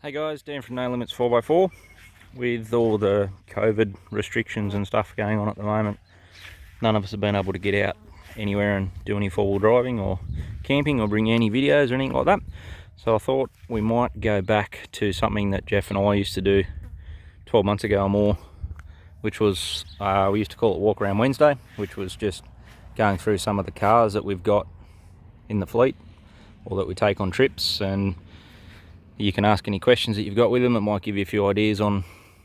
Hey guys, Dan from No Limits 4x4. With all the COVID restrictions and stuff going on at the moment, none of us have been able to get out anywhere and do any four-wheel driving or camping or bring any videos or anything like that. So I thought we might go back to something that Jeff and I used to do 12 months ago or more, which was, we used to call it Walk Around Wednesday, which was just going through some of the cars that we've got in the fleet or that we take on trips, and you can ask any questions that you've got with them. It might give you a few ideas on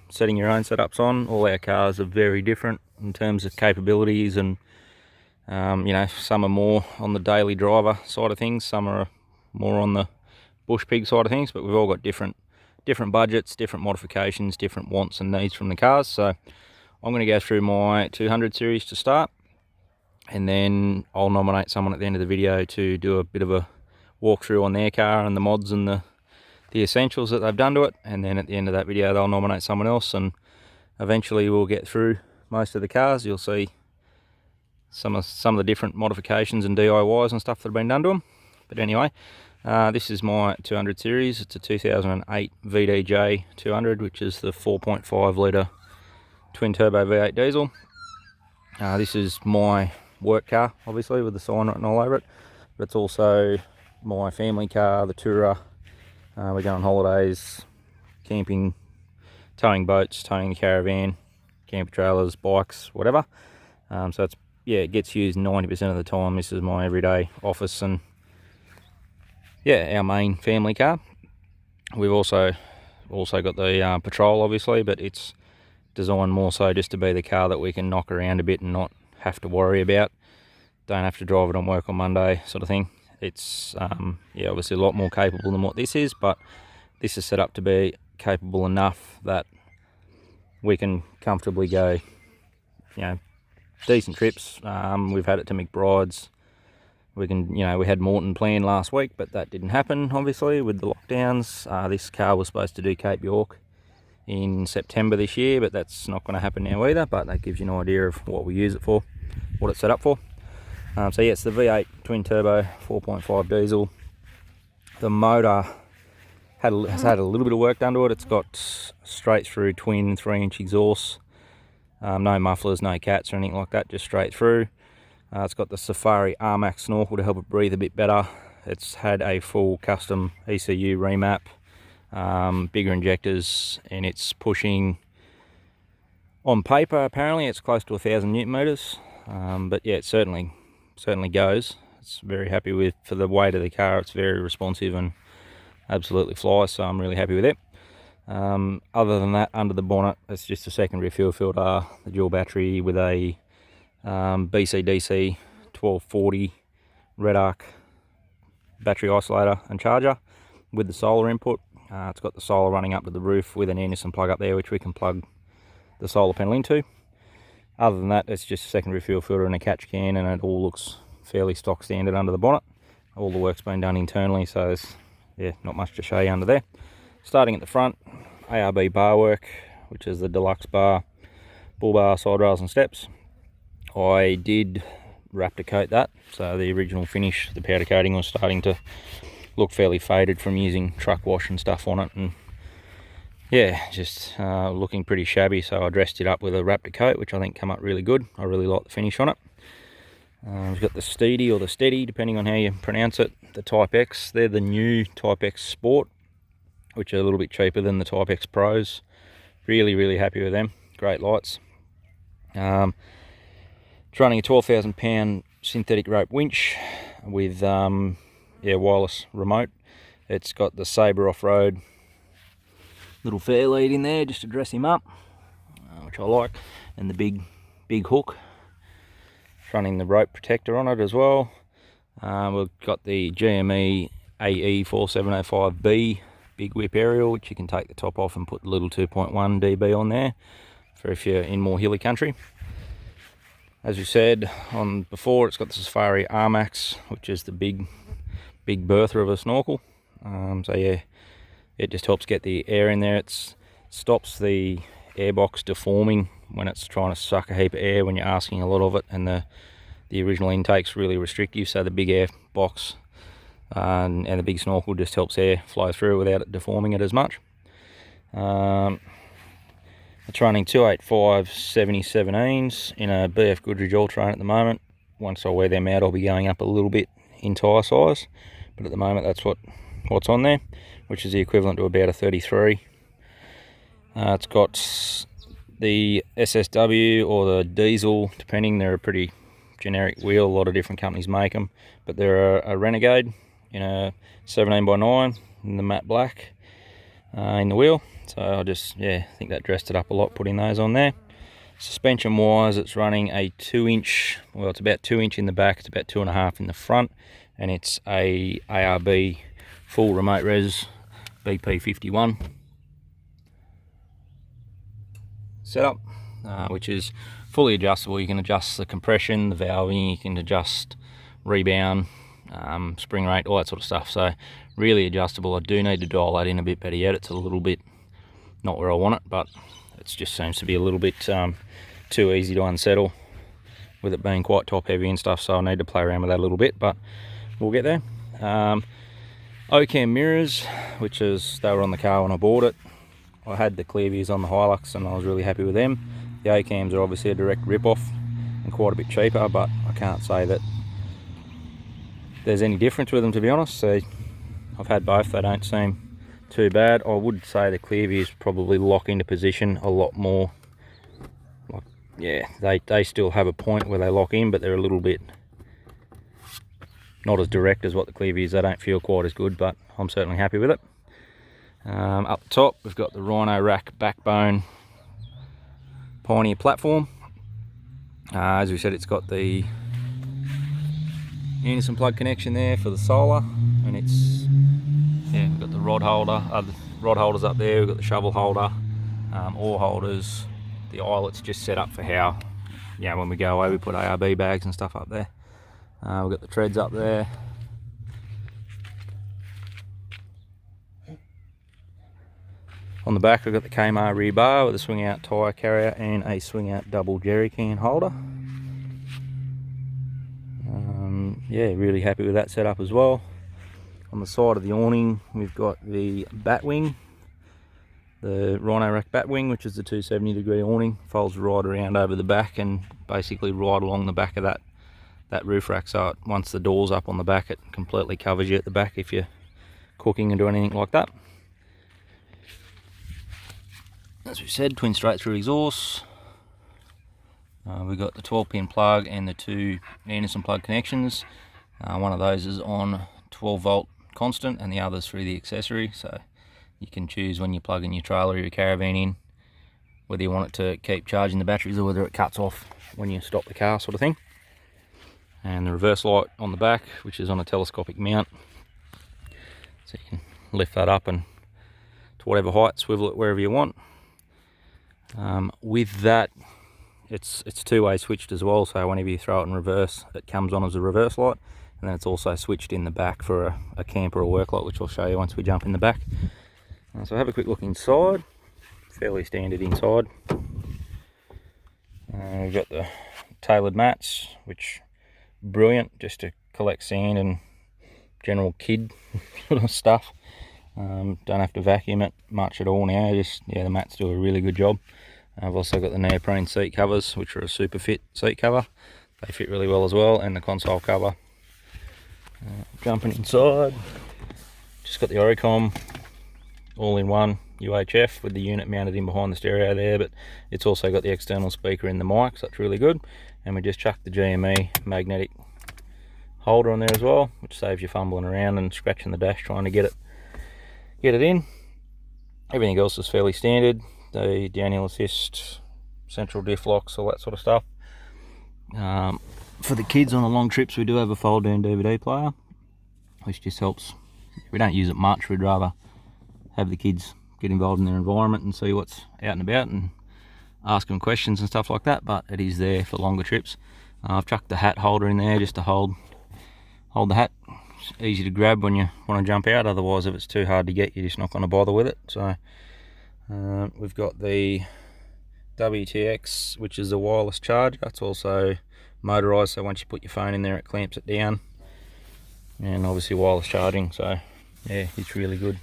setting your own setups on. All our cars are very different in terms of capabilities, and you know, some are more on the daily driver side of things, some are more on the bush pig side of things, but we've all got different budgets, different modifications, different wants and needs from the cars. So I'm going to go through my 200 series to start, and then I'll nominate someone at the end of the video to do a bit of a walkthrough on their car and the mods and the essentials that they've done to it, and then at the end of that video they'll nominate someone else, and eventually we'll get through most of the cars. You'll see some of the different modifications and DIYs and stuff that have been done to them. But anyway, this is my 200 series. It's a 2008 VDJ 200, which is the 4.5 litre twin turbo V8 diesel. This is my work car, obviously, with the sign written all over it, but it's also my family car, the tourer. We go on holidays, camping, towing boats, towing the caravan, camper trailers, bikes, whatever. So it's, yeah, it gets used 90% of the time. This is my everyday office and, yeah, our main family car. We've also got the patrol, obviously, but it's designed more so just to be the car that we can knock around a bit and not have to worry about. Don't have to drive it on work on Monday, sort of thing. It's yeah, obviously a lot more capable than what this is, but this is set up to be capable enough that we can comfortably go, you know, decent trips. We've had it to McBride's. We can, you know, we had Moreton planned last week, but that didn't happen, obviously, with the lockdowns. This car was supposed to do Cape York in September this year, but that's not going to happen now either. But that gives you an idea of what we use it for, what it's set up for. So yeah, it's the V8 twin turbo 4.5 diesel. The motor has had a little bit of work done to it. It's got straight through twin 3-inch exhaust, no mufflers, no cats or anything like that, just straight through. It's got the Safari RMAX snorkel to help it breathe a bit better. It's had a full custom ECU remap, bigger injectors, and it's pushing, on paper apparently it's close to 1,000 Newton meters, but yeah, it certainly goes. It's very happy with, for the weight of the car, it's very responsive and absolutely flies, so I'm really happy with it. Other than that, under the bonnet, it's just a secondary fuel filter, the dual battery with a BCDC 1240 red arc battery isolator and charger with the solar input. It's got the solar running up to the roof with an Anderson plug up there, which we can plug the solar panel into. Other than that, it's just a secondary fuel filter and a catch can, and it all looks fairly stock standard under the bonnet. All the work's been done internally, so there's, yeah, not much to show you under there. Starting at the front, ARB bar work, which is the deluxe bar, bull bar, side rails and steps. I did Raptor coat that, so the original finish, the powder coating, was starting to look fairly faded from using truck wash and stuff on it, and yeah, just looking pretty shabby, so I dressed it up with a Raptor coat, which I think came up really good. I really like the finish on it. We've got the Steady, or the Steady, depending on how you pronounce it, the Type X. They're the new Type X Sport, which are a little bit cheaper than the Type X Pros. Really happy with them. Great lights. It's running a 12,000 pound synthetic rope winch with yeah, wireless remote. It's got the Sabre off-road little fair lead in there just to dress him up, which I like, and the big hook. It's running the rope protector on it as well. We've got the GME AE 4705B big whip aerial, which you can take the top off and put the little 2.1 dB on there for if you're in more hilly country. As we said on before, it's got the Safari RMAX, which is the big bertha of a snorkel. So yeah, it just helps get the air in there. It stops the airbox deforming when it's trying to suck a heap of air when you're asking a lot of it, and the original intake's really restrictive, so the big air box and the big snorkel just helps air flow through without it deforming it as much. It's running 285 70/17s in a BF Goodrich all train at the moment. Once I wear them out, I'll be going up a little bit in tyre size, but at the moment that's what's on there, which is the equivalent to about a 33. It's got the SSW or the diesel, depending. They're a pretty generic wheel. A lot of different companies make them, but they're a Renegade in a 17x9 in the matte black in the wheel. So I just, yeah, think that dressed it up a lot putting those on there. Suspension wise, it's running a 2-inch, well, it's about 2-inch in the back, it's about 2.5 in the front, and it's a ARB full remote res BP51 setup, which is fully adjustable. You can adjust the compression, the valving, you can adjust rebound, spring rate, all that sort of stuff. So really adjustable. I do need to dial that in a bit better yet. It's a little bit not where I want it, but it just seems to be a little bit too easy to unsettle with it being quite top heavy and stuff, so I need to play around with that a little bit, but we'll get there. OCam mirrors, which is, they were on the car when I bought it. I had the clear views on the Hilux and I was really happy with them. The OCams are obviously a direct rip-off and quite a bit cheaper, but I can't say that there's any difference with them, to be honest. So I've had both, they don't seem too bad. I would say the clear views probably lock into position a lot more. Like, yeah, they still have a point where they lock in, but they're a little bit not as direct as what the clear views. They don't feel quite as good, but I'm certainly happy with it. Up the top, we've got the Rhino Rack backbone Pioneer platform. As we said, it's got the unison plug connection there for the solar, and it's, yeah, we've got the rod holder, the rod holders up there, we've got the shovel holder, ore holders. The eyelet's just set up for how, yeah, when we go away we put ARB bags and stuff up there. We've got the treads up there. On the back we've got the Kmart rear bar with a swing out tyre carrier and a swing out double jerry can holder. Yeah, really happy with that setup as well. On the side of the awning we've got the Batwing, the Rhino Rack Batwing, which is the 270-degree awning, folds right around over the back and basically right along the back of that roof rack. So once the door's up on the back, it completely covers you at the back if you're cooking and doing anything like that. As we said, twin straight through exhaust. We've got the 12-pin plug and the 2 Anderson plug connections. One of those is on 12-volt constant and the other's through the accessory, so you can choose when you plug in your trailer or your caravan in whether you want it to keep charging the batteries or whether it cuts off when you stop the car, sort of thing. And the reverse light on the back, which is on a telescopic mount, so you can lift that up and to whatever height, swivel it wherever you want. With that, it's two-way switched as well, so whenever you throw it in reverse it comes on as a reverse light, and then it's also switched in the back for a camper or work light, which I'll show you once we jump in the back. So have a quick look inside. Fairly standard inside. We've got the tailored mats, which brilliant just to collect sand and general kid sort of stuff. Don't have to vacuum it much at all now, just, yeah, the mats do a really good job. I've also got the neoprene seat covers, which are a super fit seat cover. They fit really well as well, and the console cover. Jumping inside, just got the Oricom all-in-one UHF with the unit mounted in behind the stereo there, but it's also got the external speaker in the mic, so that's really good. And we just chucked the GME magnetic holder on there as well, which saves you fumbling around and scratching the dash trying to get it in. Everything else is fairly standard. The downhill assist, central diff locks, all that sort of stuff. For the kids on the long trips, we do have a fold down DVD player, which just helps. We don't use it much, we'd rather have the kids get involved in their environment and see what's out and about and ask them questions and stuff like that, but it is there for longer trips. I've chucked the hat holder in there just to hold the hat. It's easy to grab when you want to jump out, otherwise if it's too hard to get, you're just not going to bother with it. So we've got the WTX, which is a wireless charger. It's also motorised, so once you put your phone in there it clamps it down, and obviously wireless charging, so yeah, it's really good.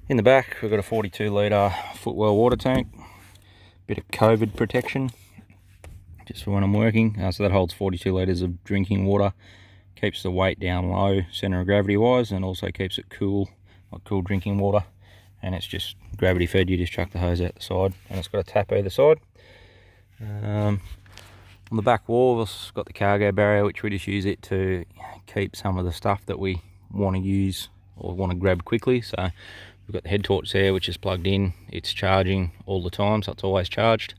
In the back we've got a 42 litre footwell water tank, bit of COVID protection just for when I'm working. So that holds 42 litres of drinking water, keeps the weight down low centre of gravity wise, and also keeps it cool, like cool drinking water. And it's just gravity fed, you just chuck the hose out the side, and it's got a tap either side. On the back wall it's got the cargo barrier, which we just use it to keep some of the stuff that we want to use or want to grab quickly. So we've got the head torch there, which is plugged in, it's charging all the time, so it's always charged,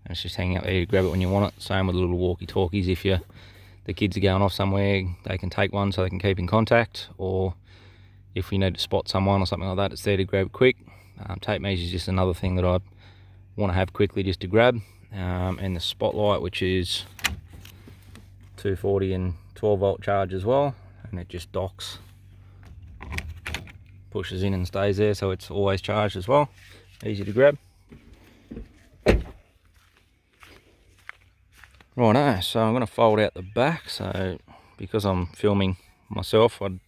and it's just hanging out there, you grab it when you want it. Same with the little walkie talkies, if the kids are going off somewhere, they can take one so they can keep in contact, or if we need to spot someone or something like that, it's there to grab quick. Tape measure is just another thing that I want to have quickly just to grab. And the spotlight, which is 240 and 12 volt charge as well, and it just docks, pushes in and stays there, so it's always charged as well, easy to grab. Righto, so I'm going to fold out the back. So because I'm filming myself, I'm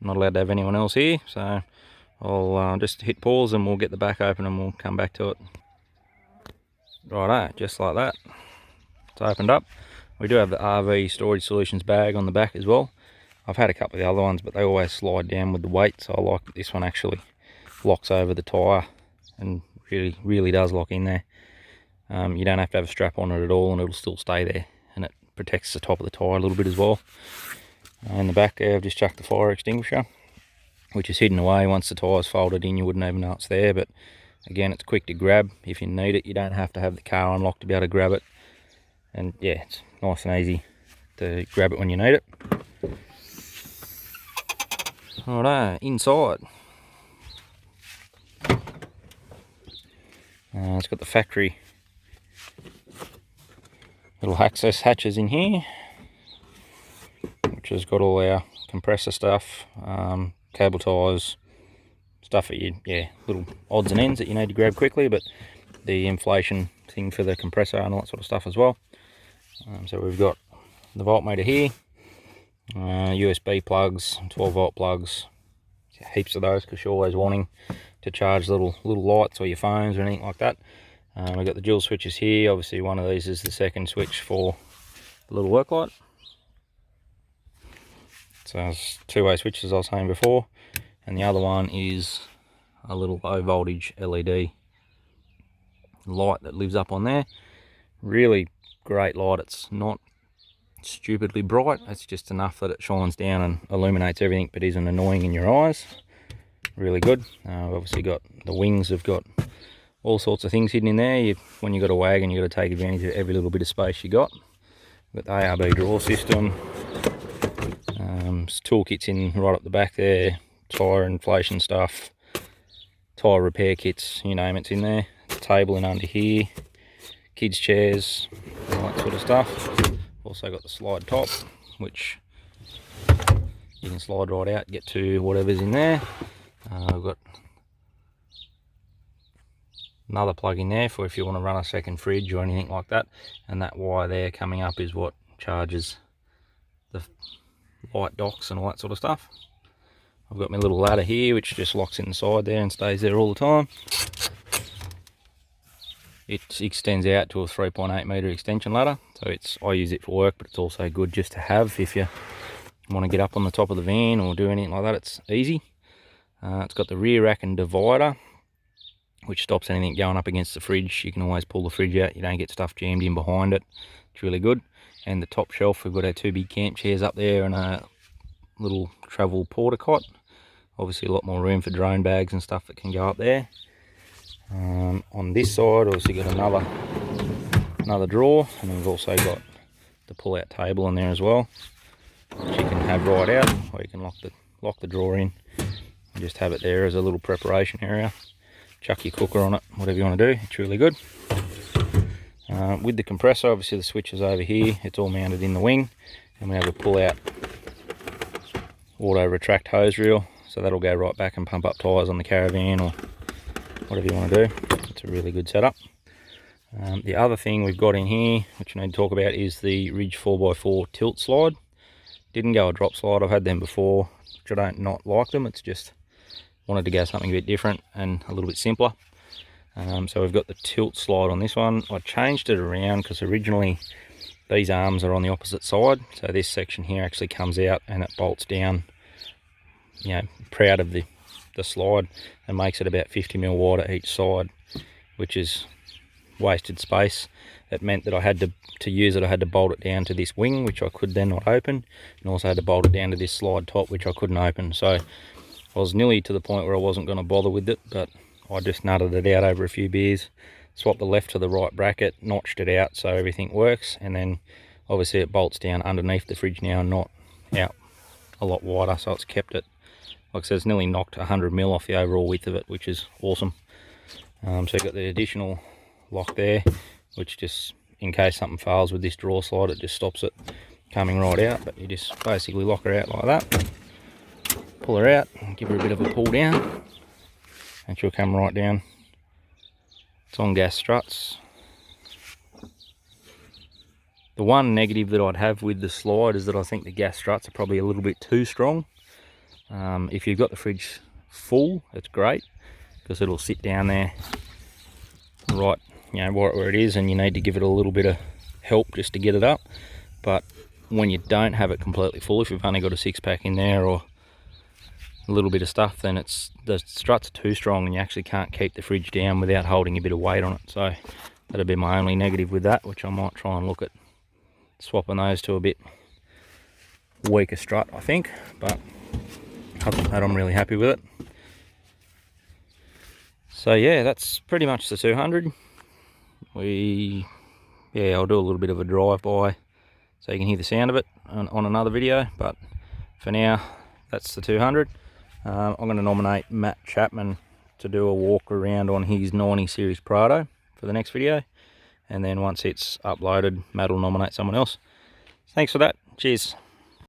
not allowed to have anyone else here, so I'll just hit pause and we'll get the back open and we'll come back to it. Righto, just like that, it's opened up. We do have the RV Storage Solutions bag on the back as well. I've had a couple of the other ones, but they always slide down with the weight, so I like that this one actually locks over the tyre and really does lock in there. You don't have to have a strap on it at all, and it'll still stay there, and it protects the top of the tyre a little bit as well. In the back there I've just chucked the fire extinguisher, which is hidden away. Once the tyre's folded in, you wouldn't even know it's there, but again, it's quick to grab if you need it. You don't have to have the car unlocked to be able to grab it, and yeah, it's nice and easy to grab it when you need it. Righto, inside. It's got the factory little access hatches in here, which has got all our compressor stuff, cable ties, stuff that little odds and ends that you need to grab quickly, but the inflation thing for the compressor and all that sort of stuff as well. So we've got the voltmeter here, USB plugs, 12 volt plugs, heaps of those because you're always wanting to charge little lights or your phones or anything like that. We've got the dual switches here. Obviously one of these is the second switch for the little work light. So it's two-way switches, as I was saying before, and the other one is a little low voltage LED light that lives up on there. Really great light. It's not stupidly bright, it's just enough that it shines down and illuminates everything but isn't annoying in your eyes. Really good. We've obviously got the wings, have got all sorts of things hidden in there. When you've got a wagon, you've got to take advantage of every little bit of space you got. We've got the ARB drawer system, toolkits in right up the back there, tyre inflation stuff, tyre repair kits, you name it's in there. The table in under here, kids chairs, all that sort of stuff. Also got the slide top, which you can slide right out, get to whatever's in there. We've got another plug in there for if you want to run a second fridge or anything like that, and that wire there coming up is what charges the light docks and all that sort of stuff. I've got my little ladder here which just locks inside there and stays there all the time. It extends out to a 3.8 metre extension ladder, so I use it for work, but it's also good just to have if you want to get up on the top of the van or do anything like that. It's easy. It's got the rear rack and divider, which stops anything going up against the fridge. You can always pull the fridge out, you don't get stuff jammed in behind it. It's really good. And the top shelf, we've got our two big camp chairs up there and a little travel porta cot. Obviously a lot more room for drone bags and stuff that can go up there. On this side, obviously got another drawer, and we've also got the pull-out table in there as well, which you can have right out, or you can lock the drawer in and just have it there as a little preparation area. Chuck your cooker on it, whatever you want to do. It's really good. With the compressor, obviously the switch is over here. It's all mounted in the wing, and we have a pull-out auto retract hose reel, so that'll go right back and pump up tyres on the caravan or whatever you want to do. It's a really good setup. The other thing we've got in here, which I need to talk about, is the Ridge 4x4 tilt slide. Didn't go a drop slide. I've had them before, which I don't not like them. It's just wanted to go something a bit different and a little bit simpler. So we've got the tilt slide on this one. I changed it around because originally these arms are on the opposite side, so this section here actually comes out and it bolts down, you know, proud of the slide, and makes it about 50mm wider each side, which is wasted space. It meant that I had to use it, I had to bolt it down to this wing, which I could then not open, and also had to bolt it down to this slide top, which I couldn't open. So I was nearly to the point where I wasn't going to bother with it, but I just nutted it out over a few beers, swapped the left to the right bracket, notched it out so everything works, and then obviously it bolts down underneath the fridge now and not out a lot wider, so it's kept it, like I said, it's nearly knocked 100mm off the overall width of it, which is awesome. So you've got the additional lock there, which just, in case something fails with this draw slide, it just stops it coming right out. But you just basically lock her out like that, pull her out, give her a bit of a pull down, and she'll come right down. It's on gas struts. The one negative that I'd have with the slide is that I think the gas struts are probably a little bit too strong. If you've got the fridge full, it's great, because it'll sit down there right, you know, right where it is, and you need to give it a little bit of help just to get it up. But when you don't have it completely full, if you've only got a 6-pack in there or a little bit of stuff, then the struts are too strong and you actually can't keep the fridge down without holding a bit of weight on it. So that'd be my only negative with that, which I might try and look at swapping those to a bit weaker strut, I think. But other than that, I'm really happy with it. So yeah, that's pretty much the 200. I'll do a little bit of a drive-by so you can hear the sound of it on another video, but for now, that's the 200. I'm going to nominate Matt Chapman to do a walk around on his 90 series Prado for the next video, and then once it's uploaded, Matt will nominate someone else. Thanks for that. Cheers.